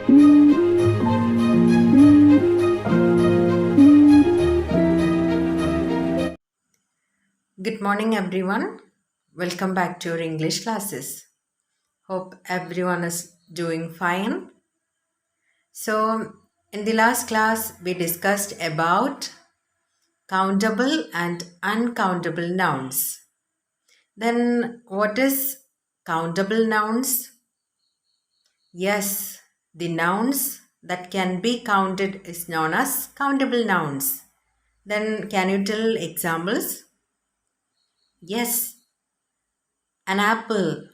Good morning, everyone. Welcome back to your English classes. Hope everyone is doing fine. So, in the last class, we discussed about countable and uncountable nouns. Then, what is countable nouns? Yes, the nouns that can be counted is known as countable nouns. Then, can you tell examples? Yes, an apple,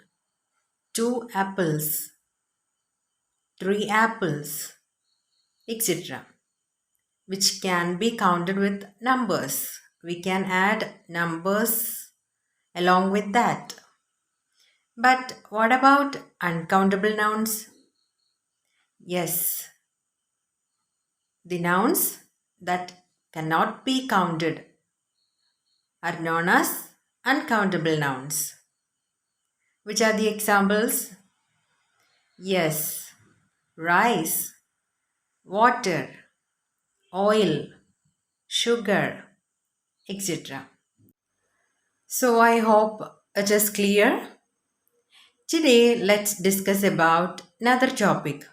two apples, three apples, etc., which can be counted with numbers. We can add numbers along with that. But what about uncountable nouns? Yes, the nouns that cannot be counted are known as uncountable nouns. Which are the examples? Yes, rice, water, oil, sugar, etc. So I hope it is clear. Today let's discuss about another topic.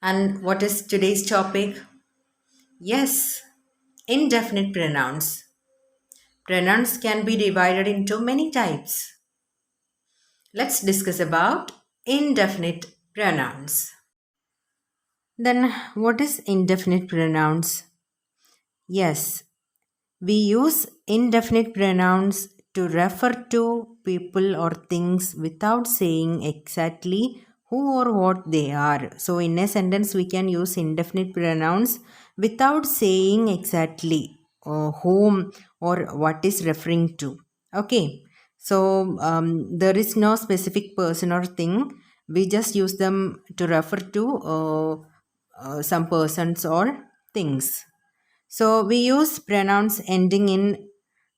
And what is today's topic? Yes, indefinite pronouns. Pronouns can be divided into many types. Let's discuss about indefinite pronouns. Then what is indefinite pronouns? Yes, we use indefinite pronouns to refer to people or things without saying exactly who or what they are. So, in a sentence, we can use indefinite pronouns without saying exactly whom or what is referring to. Okay, so there is no specific person or thing. We just use them to refer to some persons or things. So we use pronouns ending in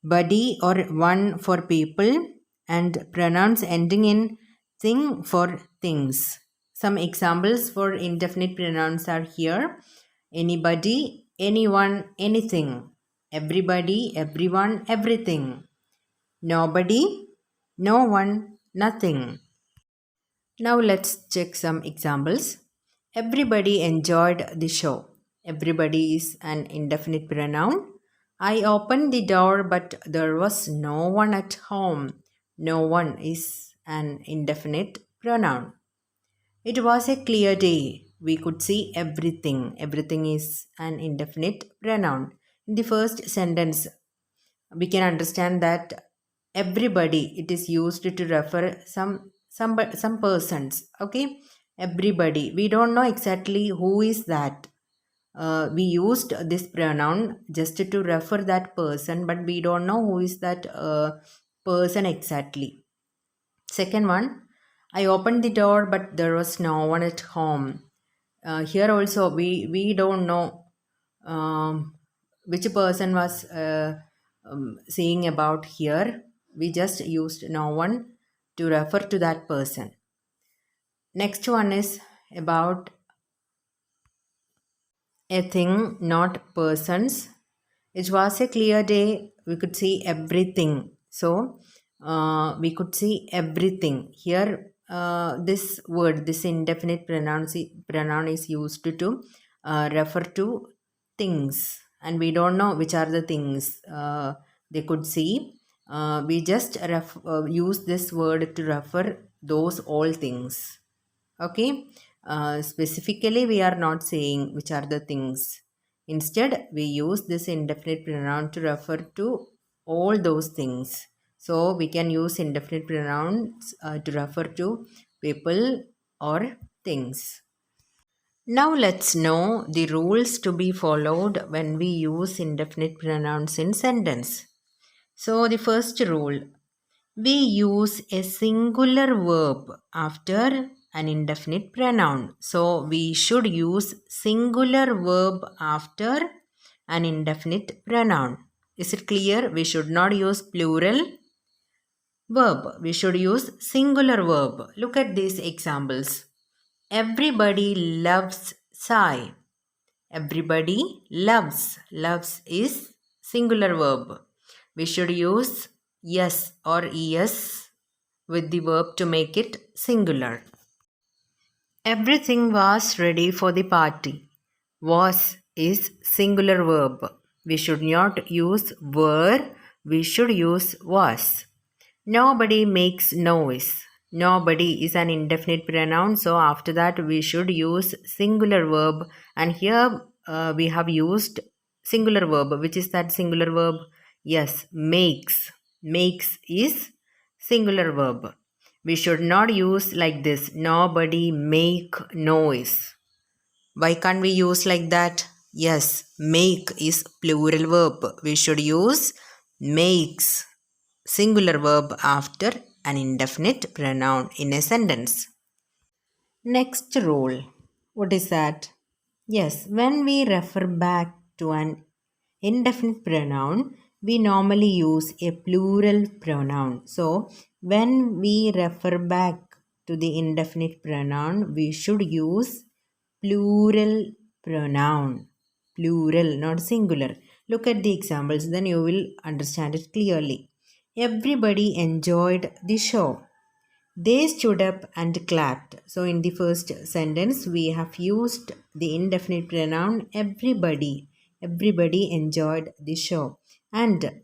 body or one for people and pronouns ending in thing for things. Some examples for indefinite pronouns are here: anybody, anyone, anything, everybody, everyone, everything, nobody, no one, nothing. Now let's check some examples. Everybody enjoyed the show. Everybody is an indefinite pronoun. I opened the door, but there was no one at home. No one is an indefinite pronoun. It was a clear day. We could see everything. Everything is an indefinite pronoun. In the first sentence, we can understand that everybody, it is used to refer some persons. Okay, everybody, we don't know exactly who is that. We used this pronoun just to refer that person, but we don't know who is that person exactly. Second one, I opened the door, but there was no one at home. Here also we don't know which person was saying about here. We just used no one to refer to that person. Next one is about a thing, not persons. It was a clear day. We could see everything. So we could see everything. Here, this word, this indefinite pronoun is used to refer to things, and we don't know which are the things they could see. We just use this word to refer those all things. Okay, specifically, we are not saying which are the things. Instead, we use this indefinite pronoun to refer to all those things. So, we can use indefinite pronouns to refer to people or things. Now, let's know the rules to be followed when we use indefinite pronouns in sentence. So, the first rule, we use a singular verb after an indefinite pronoun. So we should use singular verb after an indefinite pronoun. Is it clear? We should not use plural verb. We should use singular verb. Look at these examples. Everybody loves Sai. Everybody loves. Loves is singular verb. We should use yes or es with the verb to make it singular. Everything was ready for the party. Was is singular verb. We should not use were, we should use was. Nobody makes noise. Nobody is an indefinite pronoun, so after that we should use singular verb. And here we have used singular verb. Which is that singular verb? Yes, makes. Makes is singular verb. We should not use like this. Nobody make noise. Why can't we use like that? Yes, make is plural verb. We should use makes singular verb after an indefinite pronoun in a sentence. Next rule. What is that? Yes, when we refer back to an indefinite pronoun, we normally use a plural pronoun. So, when we refer back to the indefinite pronoun, we should use plural pronoun. Plural, not singular. Look at the examples, then you will understand it clearly. Everybody enjoyed the show. They stood up and clapped. So, in the first sentence, we have used the indefinite pronoun everybody. Everybody enjoyed the show. And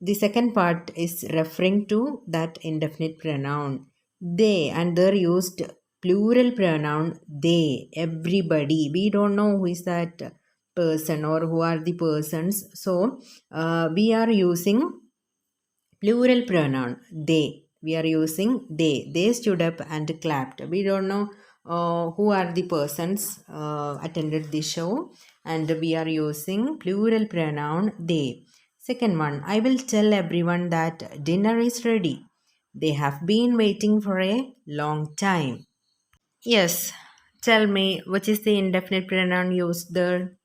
the second part is referring to that indefinite pronoun. They, and they're used plural pronoun they, everybody. We don't know who is that person or who are the persons. So, we are using plural pronoun they. We are using they stood up and clapped. We don't know who are the persons attended the show, and we are using plural pronoun they. Second one, I will tell everyone that dinner is ready. They have been waiting for a long time. Yes, tell me, which is the indefinite pronoun used there?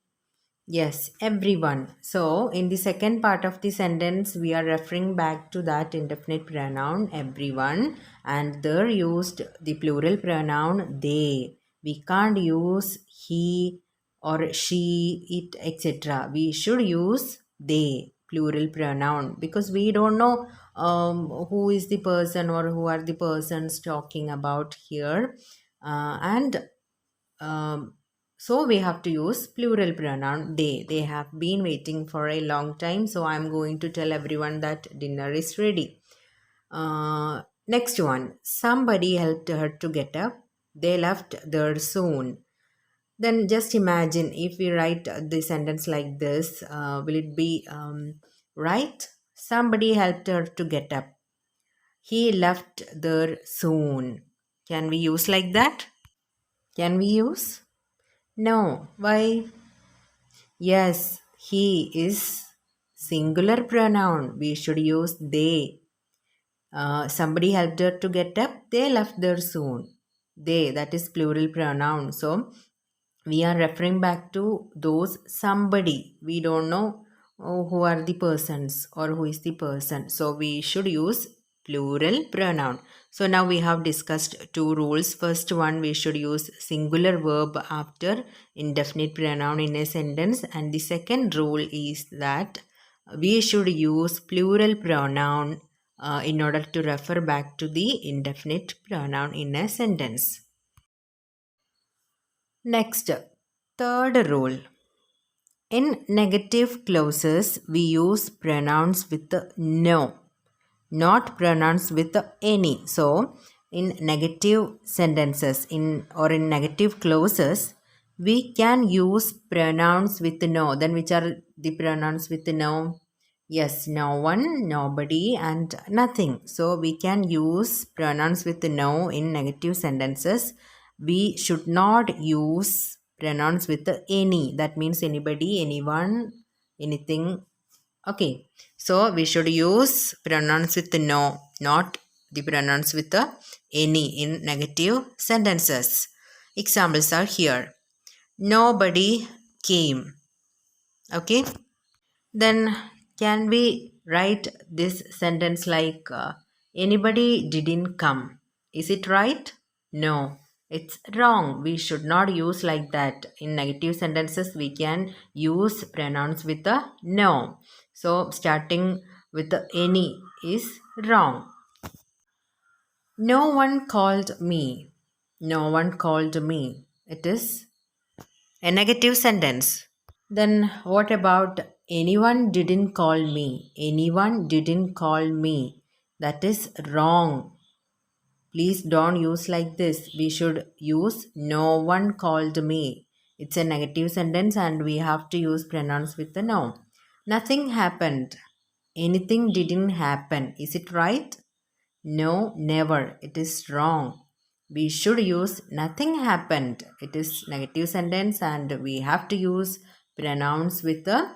Yes, everyone. So, in the second part of the sentence, we are referring back to that indefinite pronoun everyone, and there used the plural pronoun they. We can't use he or she, it, etc. We should use they, plural pronoun, because we don't know who is the person or who are the persons talking about here. And so we have to use plural pronoun they. They have been waiting for a long time. So I'm going to tell everyone that dinner is ready. Next one. Somebody helped her to get up. They left there soon. Then just imagine if we write the sentence like this, will it be right? Somebody helped her to get up. He left there soon. Can we use like that? Can we use? No. Why? Yes, he is singular pronoun. We should use they. Somebody helped her to get up. They left there soon. They, that is plural pronoun. So, we are referring back to those somebody. We don't know who are the persons or who is the person. So, we should use plural pronoun. So, now we have discussed two rules. First one, we should use singular verb after indefinite pronoun in a sentence. And the second rule is that we should use plural pronoun in order to refer back to the indefinite pronoun in a sentence. Next, third rule. In negative clauses, we use pronouns with no, not pronouns with any. So, in negative sentences in negative clauses, we can use pronouns with no. Then which are the pronouns with no? Yes, no one, nobody, and nothing. So we can use pronouns with no in negative sentences. We should not use pronouns with any. That means anybody, anyone, anything. Okay. So we should use pronouns with no, not the pronouns with any in negative sentences. Examples are here. Nobody came. Okay. Then can we write this sentence like anybody didn't come? Is it right? No. It's wrong. We should not use like that. In negative sentences, we can use pronouns with a no. So starting with the any is wrong. No one called me. No one called me. It is a negative sentence. Then what about anyone didn't call me? Anyone didn't call me. That is wrong. Please don't use like this. We should use no one called me. It's a negative sentence and we have to use pronouns with the no. Nothing happened. Anything didn't happen. Is it right? No, never. It is wrong. We should use nothing happened. It is negative sentence and we have to use pronouns with the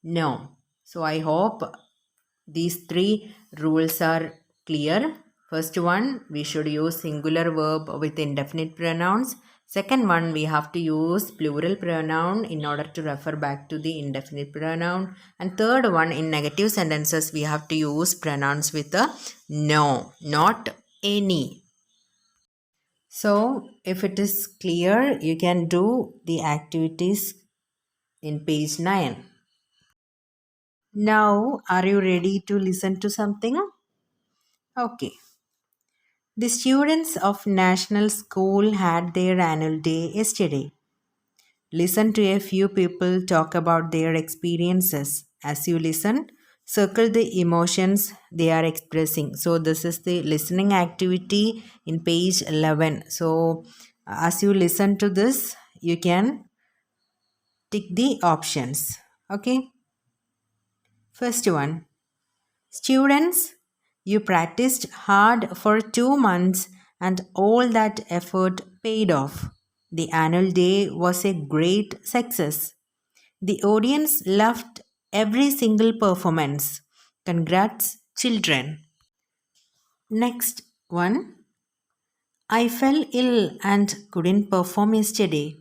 no. So I hope these three rules are clear. First one, we should use singular verb with indefinite pronouns. Second one, we have to use plural pronoun in order to refer back to the indefinite pronoun. And third one, in negative sentences, we have to use pronouns with a no, not any. So, if it is clear, you can do the activities in page 9. Now, are you ready to listen to something? Okay. The students of National School had their annual day yesterday. Listen to a few people talk about their experiences. As you listen, circle the emotions they are expressing. So, this is the listening activity in page 11. So, as you listen to this, you can tick the options. Okay. First one, students, you practiced hard for 2 months and all that effort paid off. The annual day was a great success. The audience loved every single performance. Congrats, children. Next one. I fell ill and couldn't perform yesterday.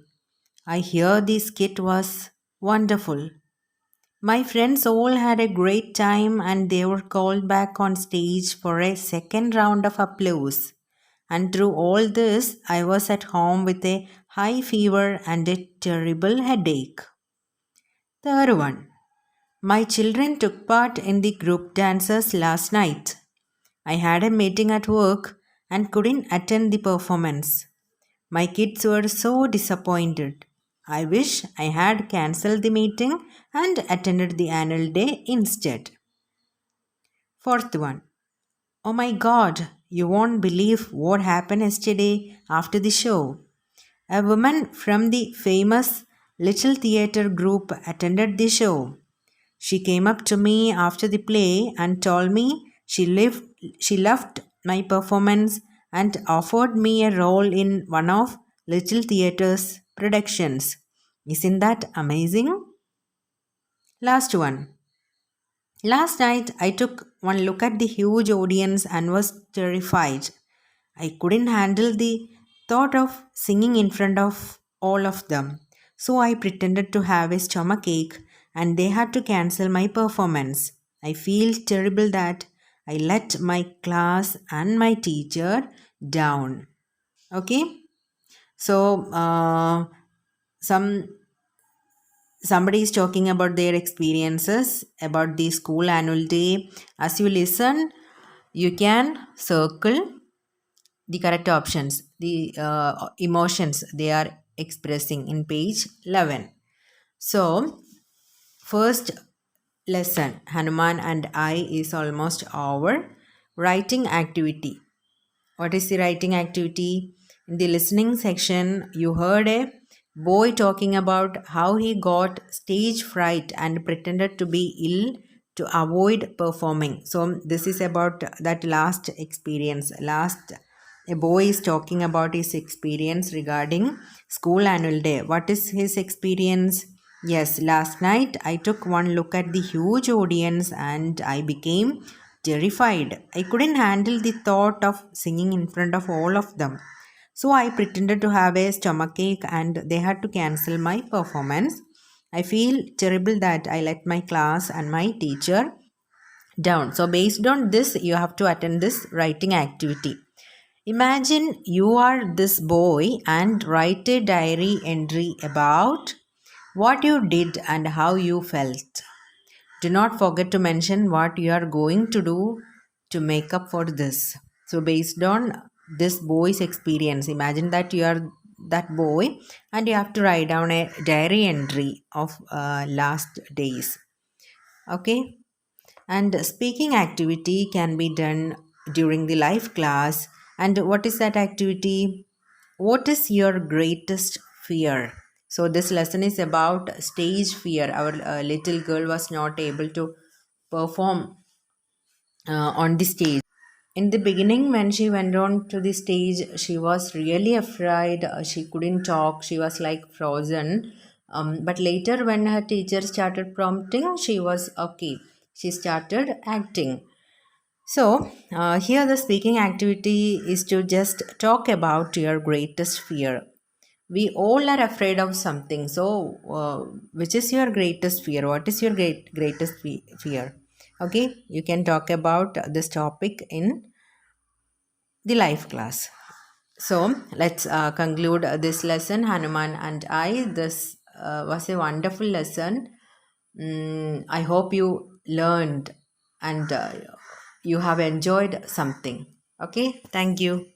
I hear the skit was wonderful. My friends all had a great time and they were called back on stage for a second round of applause. And through all this, I was at home with a high fever and a terrible headache. Third one. My children took part in the group dances last night. I had a meeting at work and couldn't attend the performance. My kids were so disappointed. I wish I had cancelled the meeting and attended the annual day instead. Fourth one. Oh my god, you won't believe what happened yesterday after the show. A woman from the famous Little Theatre group attended the show. She came up to me after the play and told me she loved my performance and offered me a role in one of Little Theatre's productions. Isn't that amazing? Last one. Last night I took one look at the huge audience and was terrified. I couldn't handle the thought of singing in front of all of them. So I pretended to have a stomach ache and they had to cancel my performance. I feel terrible that I let my class and my teacher down. Okay? So, some somebody is talking about their experiences about the school annual day. As you listen, you can circle the correct options, the emotions they are expressing in page 11. So, first lesson, Hanuman and I, is almost over. Writing activity. What is the writing activity? In the listening section, you heard a boy talking about how he got stage fright and pretended to be ill to avoid performing. So, this is about that last experience. A boy is talking about his experience regarding school annual day. What is his experience? Yes, last night I took one look at the huge audience and I became terrified. I couldn't handle the thought of singing in front of all of them. So I pretended to have a stomachache and they had to cancel my performance. I feel terrible that I let my class and my teacher down. So based on this, you have to attend this writing activity. Imagine you are this boy and write a diary entry about what you did and how you felt. Do not forget to mention what you are going to do to make up for this. So, based on this boy's experience, imagine that you are that boy and you have to write down a diary entry of last days. Okay, and speaking activity can be done during the live class. And what is that activity? What is your greatest fear? So, this lesson is about stage fear. Our little girl was not able to perform on the stage. In the beginning, when she went on to the stage, she was really afraid. She couldn't talk. She was like frozen. But later, when her teacher started prompting, she was okay. She started acting. So, here the speaking activity is to just talk about your greatest fear. We all are afraid of something. So, which is your greatest fear? What is your greatest fear? Okay, you can talk about this topic in the life class. So, let's conclude this lesson, Hanuman and I. This was a wonderful lesson. I hope you learned and you have enjoyed something. Okay, thank you.